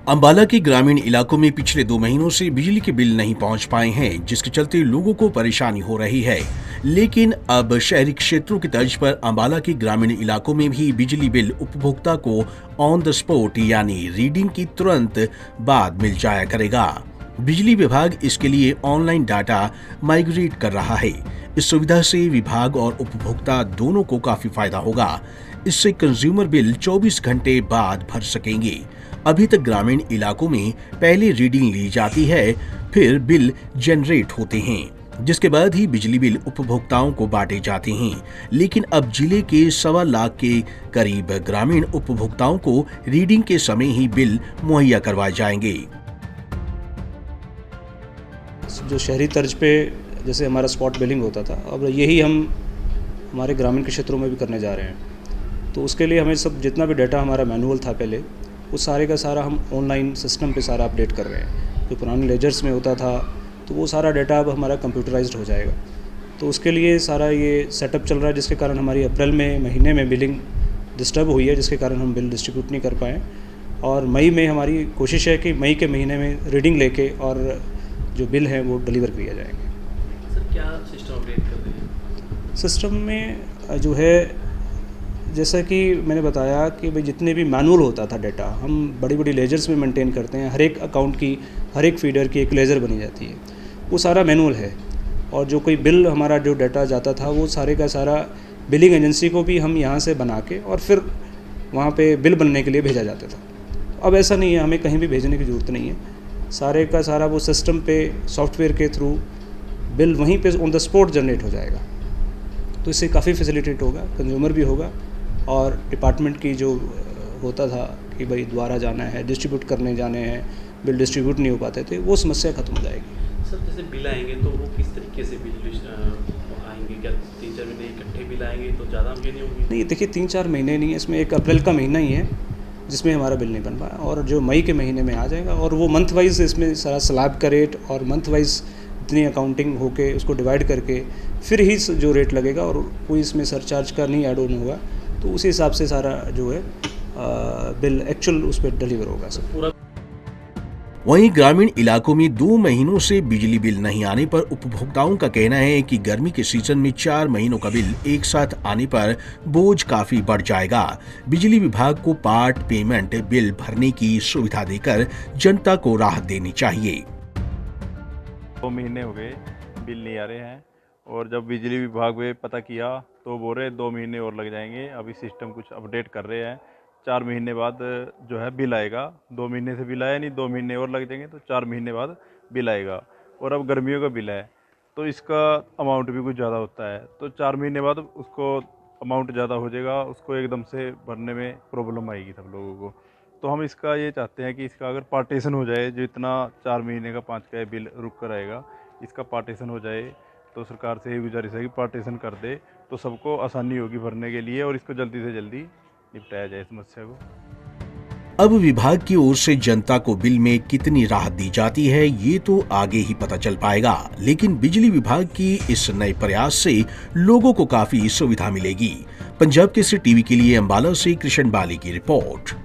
अंबाला के ग्रामीण इलाकों में पिछले 2 महीनों से बिजली के बिल नहीं पहुंच पाए हैं, जिसके चलते लोगों को परेशानी हो रही है। लेकिन अब शहरी क्षेत्रों की तर्ज पर अंबाला के ग्रामीण इलाकों में भी बिजली बिल उपभोक्ता को ऑन द स्पॉट यानी रीडिंग की तुरंत बाद मिल जाया करेगा। बिजली विभाग इसके लिए ऑनलाइन डाटा माइग्रेट कर रहा है। इस सुविधा से विभाग और उपभोक्ता दोनों को काफी फायदा होगा। इससे कंज्यूमर बिल 24 घंटे बाद भर सकेंगे। अभी तक ग्रामीण इलाकों में पहले रीडिंग ली जाती है, फिर बिल जनरेट होते हैं, जिसके बाद ही बिजली बिल उपभोक्ताओं को बांटे जाते हैं। लेकिन अब जिले के 1.25 लाख के करीब ग्रामीण उपभोक्ताओं को रीडिंग के समय ही बिल मुहैया करवाए जाएंगे। जो शहरी तर्ज पे जैसे हमारा स्पॉट बिलिंग होता था, अब यही हम हमारे ग्रामीण के क्षेत्रों में भी करने जा रहे हैं। तो उसके लिए हमें सब जितना भी डाटा हमारा मैनुअल था पहले, वो सारे का सारा हम ऑनलाइन सिस्टम पे सारा अपडेट कर रहे हैं। जो पुराने लेजर्स में होता था तो वो सारा डाटा अब हमारा कंप्यूटराइज्ड हो जाएगा। तो उसके लिए सारा ये सेटअप चल रहा है, जिसके कारण हमारी अप्रैल महीने में बिलिंग डिस्टर्ब हुई है, जिसके कारण हम बिल डिस्ट्रीब्यूट नहीं कर पाए। और मई में हमारी कोशिश है कि मई के महीने में रीडिंग लेके और जो बिल है वो डिलीवर किया जाएंगे। सर क्या सिस्टम अपडेट कर रहे हैं? सिस्टम में जो है, जैसा कि मैंने बताया कि भाई जितने भी मैनुअल होता था डाटा, हम बड़ी बड़ी लेजर्स में मेंटेन करते हैं। हर एक अकाउंट की, हर एक फीडर की एक लेजर बनी जाती है, वो सारा मैनुअल है। और जो कोई बिल हमारा जो डाटा जाता था, वो सारे का सारा बिलिंग एजेंसी को भी हम यहाँ से बना के और फिर वहाँ पे बिल बनने के लिए भेजा जाता था। अब ऐसा नहीं है, हमें कहीं भी भेजने की ज़रूरत नहीं है। सारे का सारा वो सिस्टम पे सॉफ्टवेयर के थ्रू बिल वहीं पे ऑन द स्पॉट जनरेट हो जाएगा। तो इससे काफ़ी फैसिलिटेट होगा, कंज्यूमर भी होगा और डिपार्टमेंट की जो होता था कि भाई द्वारा जाना है, डिस्ट्रीब्यूट करने जाने हैं, बिल डिस्ट्रीब्यूट नहीं हो पाते थे, वो समस्या खत्म हो जाएगी। सर जैसे बिल आएंगे तो वो किस तरीके से बिल आएंगे? क्या 3-4 महीने इकट्ठे बिल आएंगे तो ज़्यादा महीने होंगे? नहीं, देखिए 3-4 महीने नहीं है, इसमें एक अप्रैल का महीना ही है जिसमें हमारा बिल नहीं बन पाया, और जो मई के महीने में आ जाएगा। और वो मंथ वाइज इसमें सारा स्लैब का रेट और मंथ वाइज इतनी अकाउंटिंग होके उसको डिवाइड करके फिर ही जो रेट लगेगा, और कोई इसमें सरचार्ज का नहीं ऐड ऑन होगा। तो उसी हिसाब से सारा जो है बिल एक्चुअल उस पर डिलीवर होगा सब पूरा। वहीं ग्रामीण इलाकों में 2 महीनों से बिजली बिल नहीं आने पर उपभोक्ताओं का कहना है कि गर्मी के सीजन में 4 महीनों का बिल एक साथ आने पर बोझ काफी बढ़ जाएगा। बिजली विभाग को पार्ट पेमेंट बिल भरने की सुविधा देकर जनता को राहत देनी चाहिए। 2 महीने हो गए बिल नहीं आ रहे हैं, और जब बिजली विभाग में पता किया तो बोल रहे 2 महीने और लग जाएंगे। अभी सिस्टम कुछ अपडेट कर रहे हैं, 4 महीने बाद जो है बिल आएगा। 2 महीने से बिल आया नहीं, 2 महीने और लग जाएंगे तो 4 महीने बाद बिल आएगा। और अब गर्मियों का बिल है तो इसका अमाउंट भी कुछ ज़्यादा होता है, तो 4 महीने बाद उसको अमाउंट ज़्यादा हो जाएगा, उसको एकदम से भरने में प्रॉब्लम आएगी सब लोगों को। तो हम इसका ये चाहते हैं कि इसका अगर पार्टीशन हो जाए, जो इतना 4 महीने का 5 का बिल रुक कर आएगा, इसका पार्टीशन हो जाए तो सरकार से ये गुजारिश है कि पार्टीशन कर दे, तो सबको आसानी होगी भरने के लिए, और इसको जल्दी से जल्दी निपटाया जाए समस्या को। अब विभाग की ओर से जनता को बिल में कितनी राहत दी जाती है, ये तो आगे ही पता चल पाएगा। लेकिन बिजली विभाग की इस नए प्रयास से लोगों को काफी सुविधा मिलेगी। पंजाब केसरी टीवी के लिए अंबाला से कृष्ण बाली की रिपोर्ट।